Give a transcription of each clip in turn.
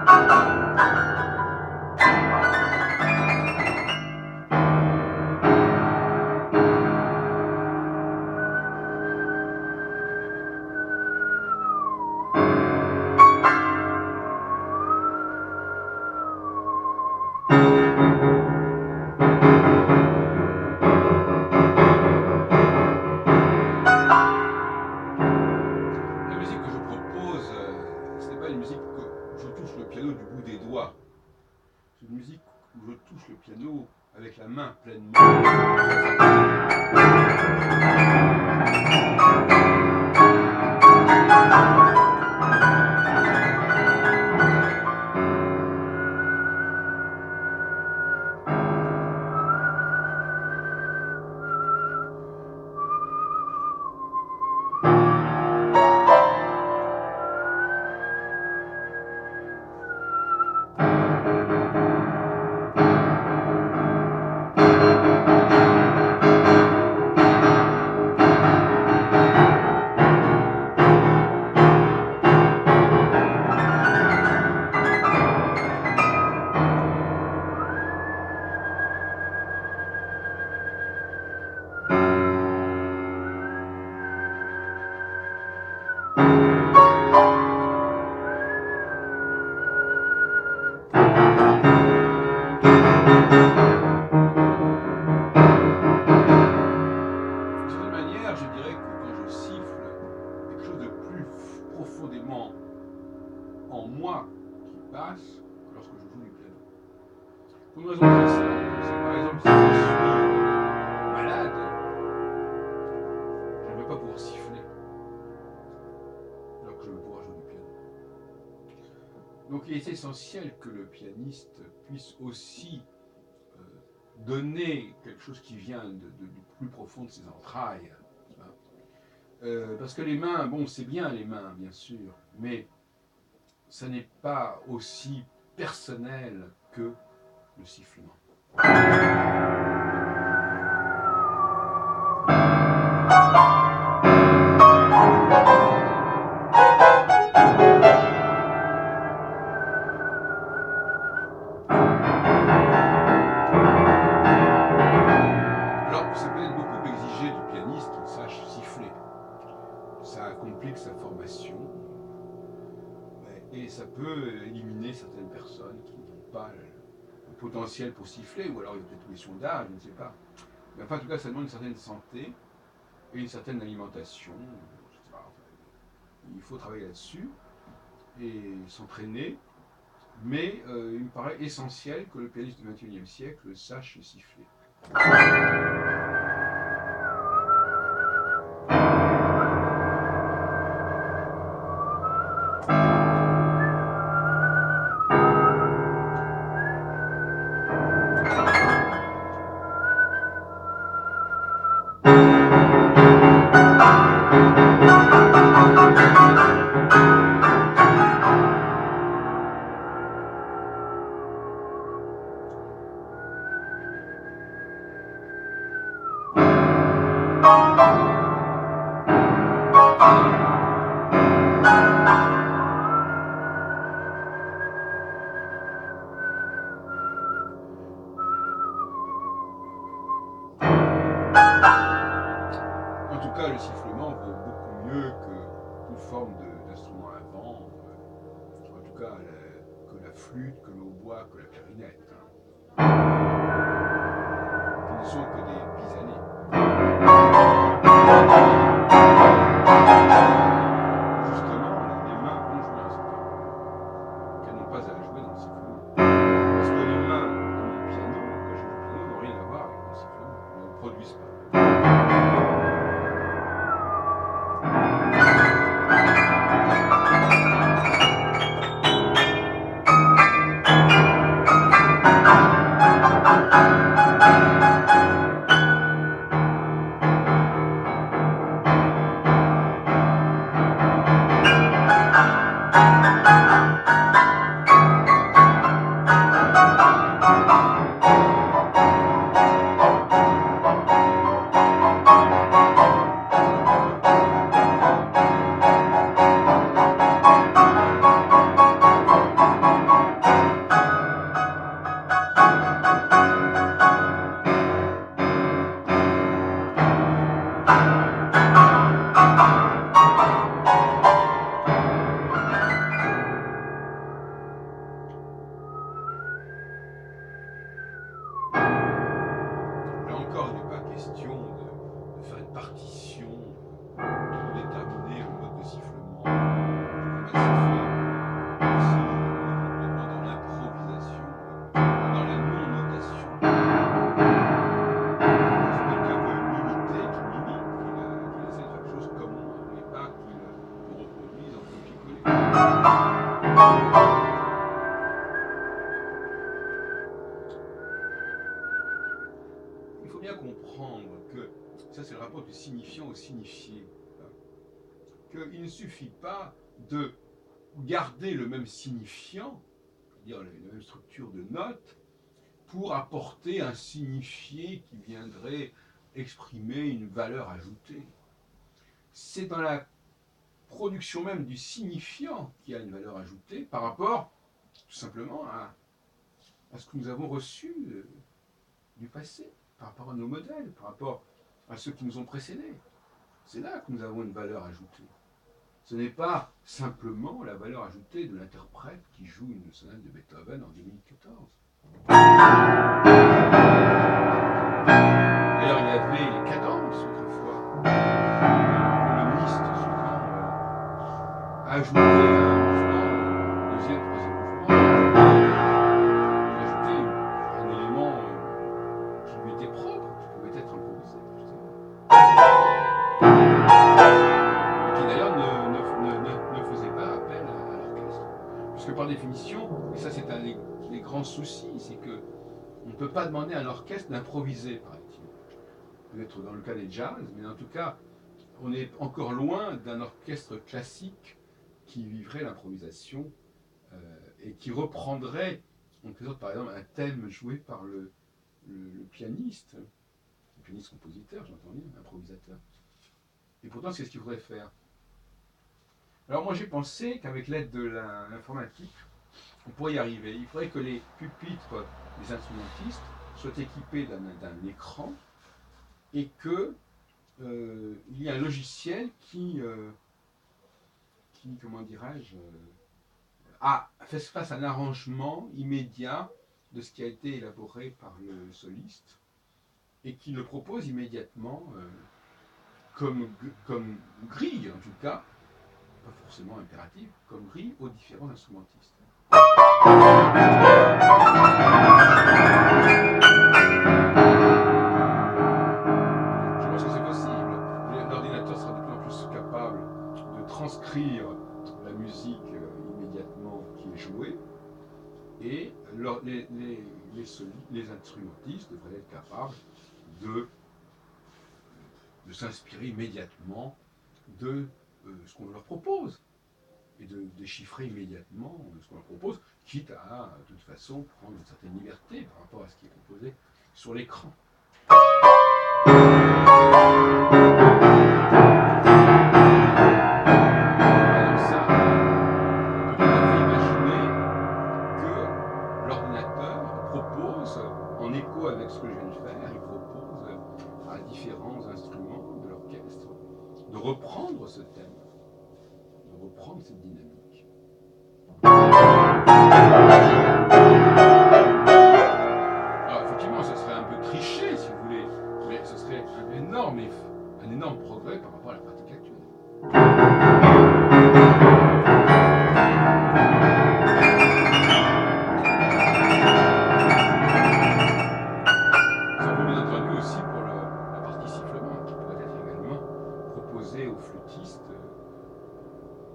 La musique que je propose, ce n'est pas une musique où je touche le piano du bout des doigts. C'est une musique où je touche le piano avec la main pleinement. D'une manière, je dirais que quand je siffle, quelque chose de plus profondément en moi qui passe que lorsque je joue du piano. Pour une raison très simple, c'est par exemple si je suis malade, je ne vais pas pouvoir siffler alors que je vais pouvoir jouer du piano. Donc il est essentiel que le pianiste puisse aussi donner quelque chose qui vient de plus profond de ses entrailles. Parce que les mains, bon, c'est bien les mains, bien sûr, mais ça n'est pas aussi personnel que le sifflement. Alors, c'est peut-être beaucoup exigé du pianiste qu'il sache siffler. Ça complique sa formation et ça peut éliminer certaines personnes qui n'ont pas le potentiel pour siffler, ou alors il y a peut-être une question d'âge, je ne sais pas. Mais enfin, en tout cas, ça demande une certaine santé et une certaine alimentation. Je sais pas, il faut travailler là-dessus et s'entraîner, mais il me paraît essentiel que le pianiste du XXIe siècle sache siffler. En tout cas, le sifflement vaut beaucoup mieux que toute forme d'instrument à vent, en tout cas que la flûte, que le hautbois, que la clarinette, qui ne sont que des pis-aller. Justement, les mains vont jouer un certain rôle, qu'elles n'ont pas à jouer dans le sifflement. Parce que les mains de mon piano, quand je joue du piano, n'ont rien à voir avec le sifflement, ne produisent pas. question de faire une partition pour déterminer le mode de sifflement. Comme elle s'est fait aussi complètement dans l'improvisation, dans la non-notation. C'est quelqu'un veut m'imiter, qui m'imite, qu'il essaie de faire quelque chose comme moi, mais pas qu'il me reproduise en copier-coller. Il faut bien comprendre que, ça c'est le rapport du signifiant au signifié, hein, qu'il ne suffit pas de garder le même signifiant, c'est-à-dire la même structure de notes, pour apporter un signifié qui viendrait exprimer une valeur ajoutée. C'est dans la production même du signifiant qui a une valeur ajoutée par rapport tout simplement à ce que nous avons reçu du passé, par rapport à nos modèles, par rapport à ceux qui nous ont précédés. C'est là que nous avons une valeur ajoutée. Ce n'est pas simplement la valeur ajoutée de l'interprète qui joue une sonate de Beethoven en 2014. D'ailleurs, il y avait les cadences autrefois. Le liste souvent ajouté à un mouvement, deuxième, troisième mouvement, il ajoutait un élément qui lui était propre, qui pouvait être improvisé, justement. Et qui d'ailleurs ne faisait pas appel à l'orchestre. Puisque par définition, et ça c'est un des grands soucis, c'est que on ne peut pas demander à un orchestre d'improviser, paraît-il. Peut-être dans le cas des jazz, mais en tout cas, on est encore loin d'un orchestre classique qui vivrait l'improvisation et qui reprendrait, en quelque sorte, par exemple, un thème joué par le pianiste compositeur, j'entends bien, improvisateur. Et pourtant, c'est ce qu'il faudrait faire. Alors moi, j'ai pensé qu'avec l'aide de l'informatique, on pourrait y arriver. Il faudrait que les pupitres des instrumentistes soient équipés d'un écran et que il y ait un logiciel qui comment dirais-je, fasse un arrangement immédiat de ce qui a été élaboré par le soliste et qui le propose immédiatement comme grille, en tout cas, pas forcément impérative, comme grille aux différents instrumentistes. Je pense que c'est possible. L'ordinateur sera de plus en plus capable de transcrire la musique immédiatement qui est jouée, et les instrumentistes devraient être capables de s'inspirer immédiatement de ce qu'on leur propose et de déchiffrer immédiatement ce qu'on leur propose, quitte à, de toute façon, prendre une certaine liberté par rapport à ce qui est proposé sur l'écran. En écho avec ce que je viens de faire, il propose à différents instruments de l'orchestre de reprendre ce thème, de reprendre cette dynamique. Alors effectivement, ce serait un peu triché si vous voulez, mais ce serait un énorme progrès par rapport à la pratique actuelle. Aux flûtistes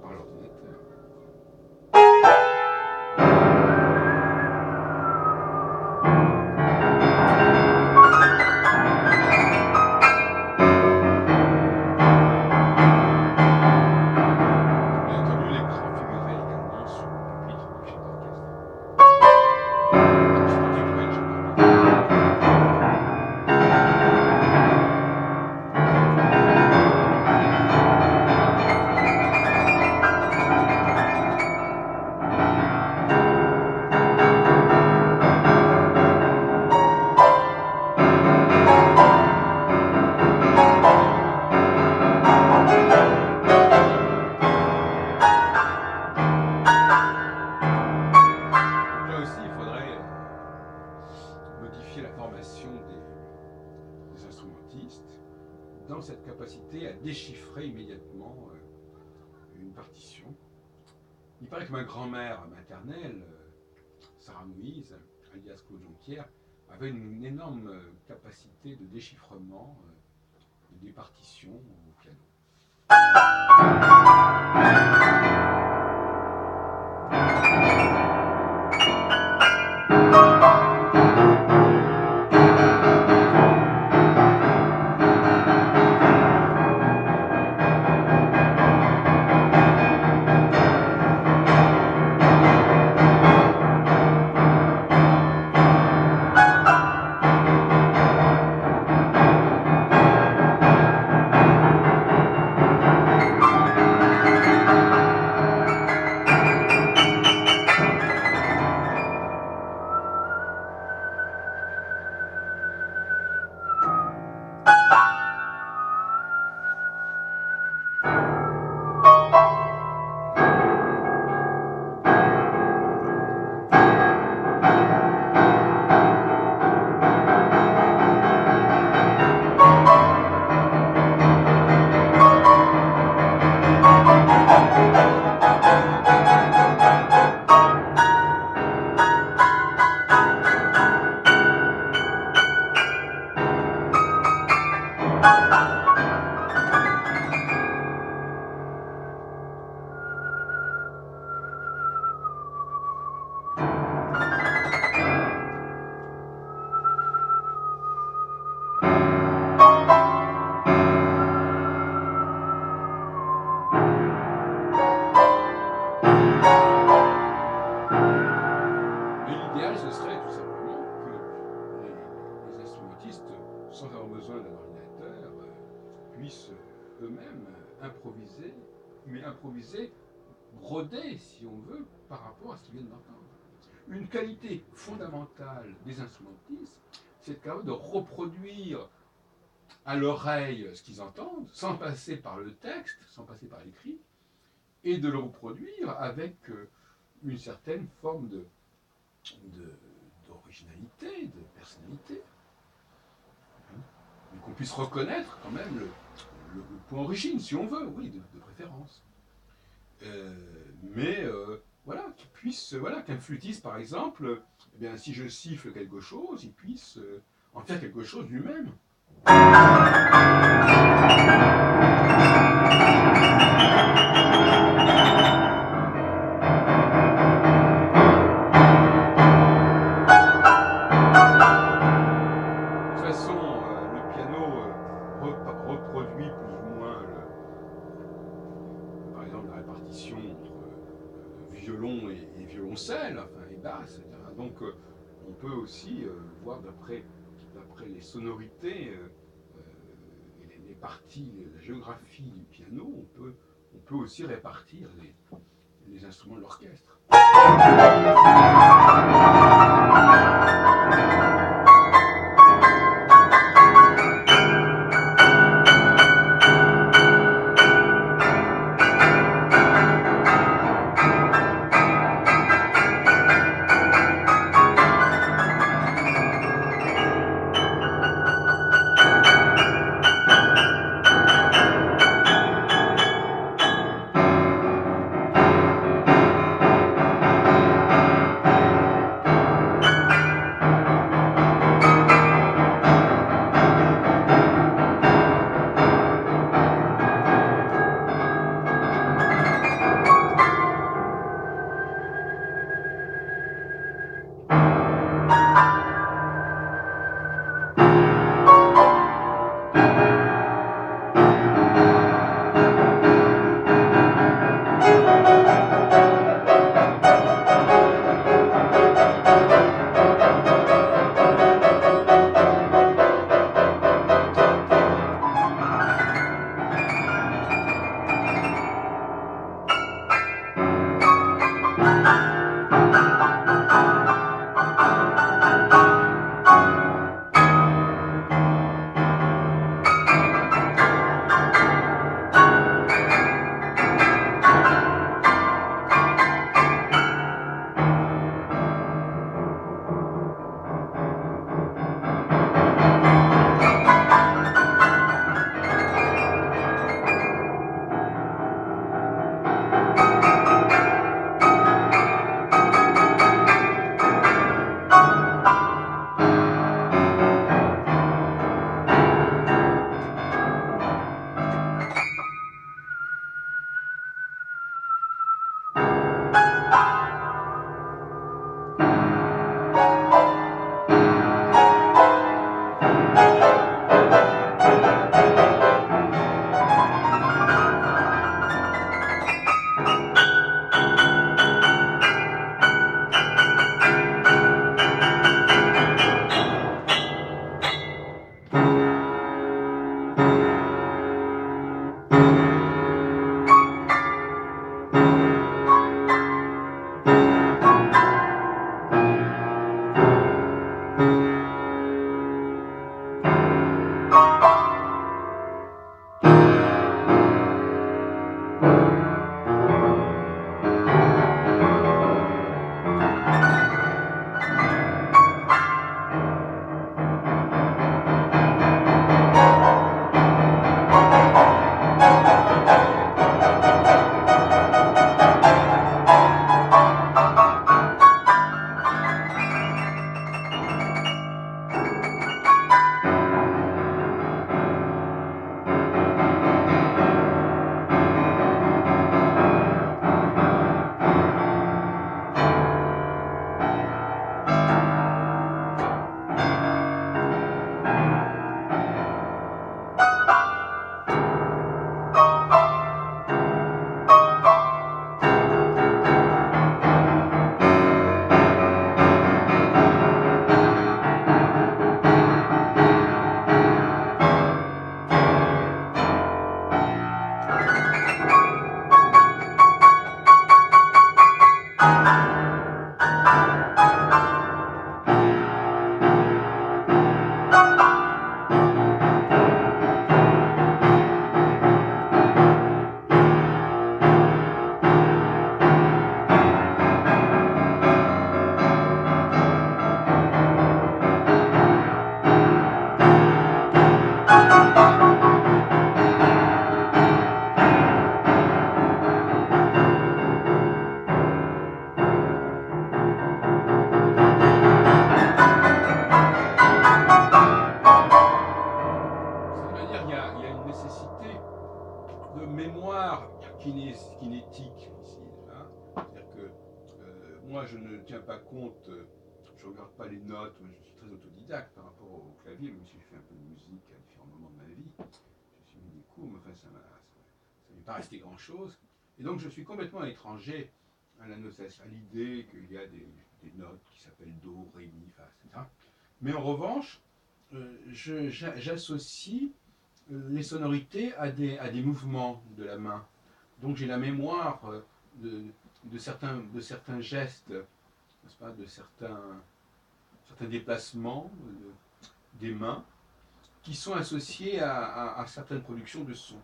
par l'ordinateur. dans cette capacité à déchiffrer immédiatement une partition. Il paraît que ma grand-mère maternelle, Sarah Moïse, alias Claude Jonquière, avait une énorme capacité de déchiffrement des partitions au piano. Sans avoir besoin d'un ordinateur, puissent eux-mêmes improviser, mais improviser, broder, si on veut, par rapport à ce qu'ils viennent d'entendre. Une qualité fondamentale des instrumentistes, c'est capable de reproduire à l'oreille ce qu'ils entendent, sans passer par le texte, sans passer par l'écrit, et de le reproduire avec une certaine forme d'originalité, de personnalité. Mais qu'on puisse reconnaître quand même le point origine, si on veut, oui, de préférence. Voilà, qu'il puisse, voilà, qu'un flûtiste, par exemple, eh bien, si je siffle quelque chose, il puisse en faire quelque chose lui-même. Reproduit plus ou moins, par exemple, la répartition entre violon et violoncelle, enfin, et basse, etc. Donc, on peut aussi voir d'après les sonorités et les parties, la géographie du piano, on peut aussi répartir les instruments de l'orchestre. Il y a une nécessité de mémoire kinétique ici. Hein. C'est-à-dire que moi, je ne tiens pas compte, je ne regarde pas les notes, je suis très autodidacte par rapport au clavier, même si j'ai fait un peu de musique à différents moments de ma vie. Je suis mis des cours, mais enfin, ça n'est pas resté grand-chose. Et donc, je suis complètement étranger à la notation, à l'idée qu'il y a des notes qui s'appellent Do, Ré, Mi, Fa, etc. Mais en revanche, j'associe les sonorités à des mouvements de la main. Donc j'ai la mémoire de certains gestes, n'est-ce pas, de certains déplacements des mains qui sont associés à certaines productions de sons.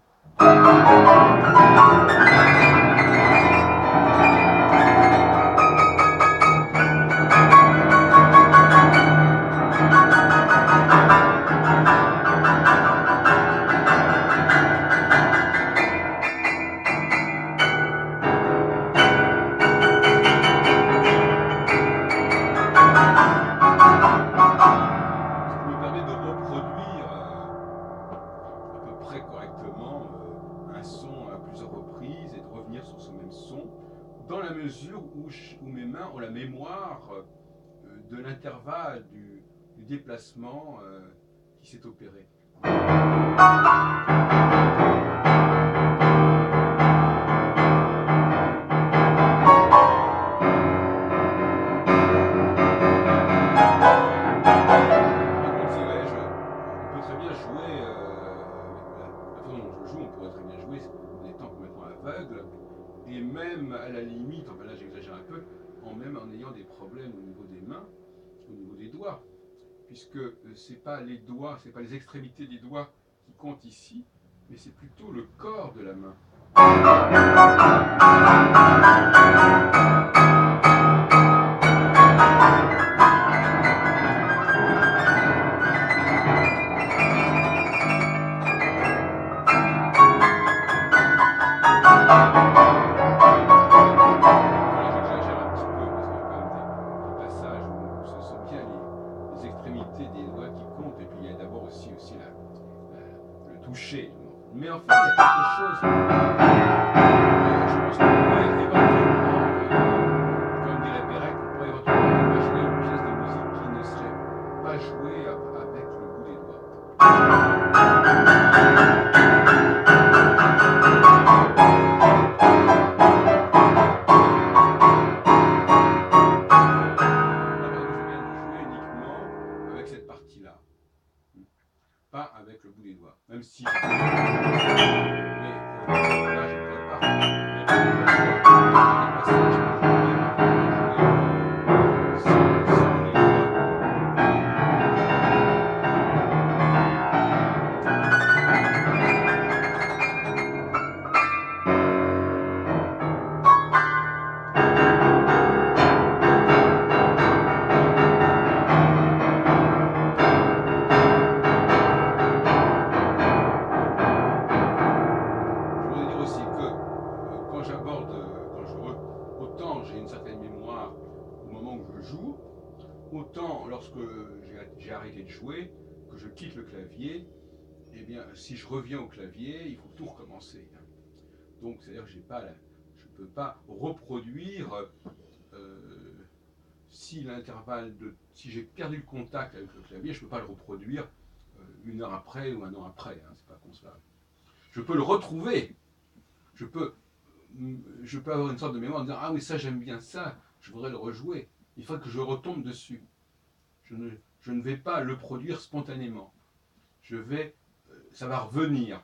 Dans la mesure où mes mains ont la mémoire de l'intervalle du déplacement qui s'est opéré. Et même à la limite, enfin là j'exagère un peu, en ayant des problèmes au niveau des mains, au niveau des doigts, puisque c'est pas les doigts, c'est pas les extrémités des doigts qui comptent ici, mais c'est plutôt le corps de la main. Mais enfin, il y a quelque chose. Je pense qu'on pourrait éventuellement, comme dirait Pérec, on pourrait éventuellement imaginer une pièce de musique qui ne serait pas jouée avec le bout des doigts. Pas avec le bout des doigts, même si mais là je ne pourrais pas même si des passages sans les doigts. Autant lorsque j'ai arrêté de jouer, que je quitte le clavier, eh bien, si je reviens au clavier, il faut tout recommencer. Donc, c'est-à-dire que je ne peux pas reproduire si j'ai perdu le contact avec le clavier, je ne peux pas le reproduire une heure après ou un an après. Hein, c'est pas concevable. Je peux le retrouver. Je peux avoir une sorte de mémoire en disant ah oui, ça j'aime bien ça, je voudrais le rejouer. Il faut que je retombe dessus. Je ne vais pas le produire spontanément. Ça va revenir.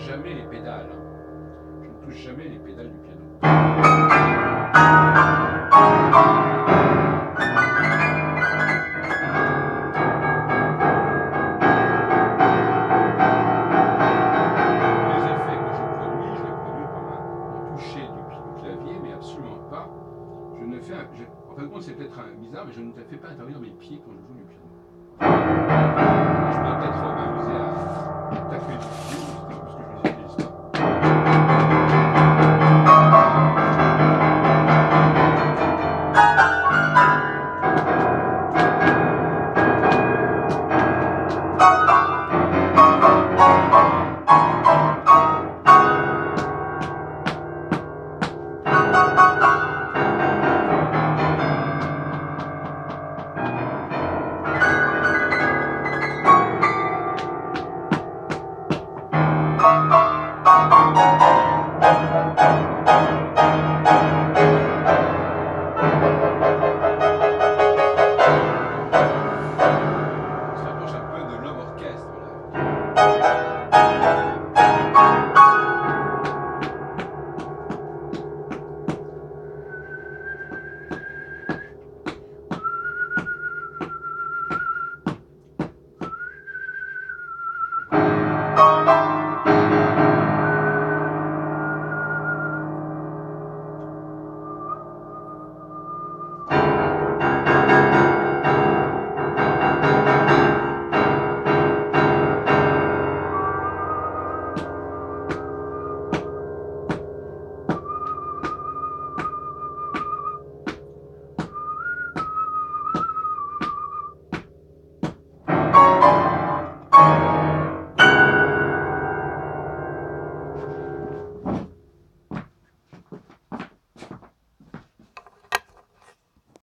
jamais les pédales. Je ne touche jamais les pédales du piano. Les effets que je produis par un toucher du clavier, absolument pas. Je ne fais, en fin de compte, c'est peut-être bizarre, mais je ne fais pas intervenir mes pieds quand je joue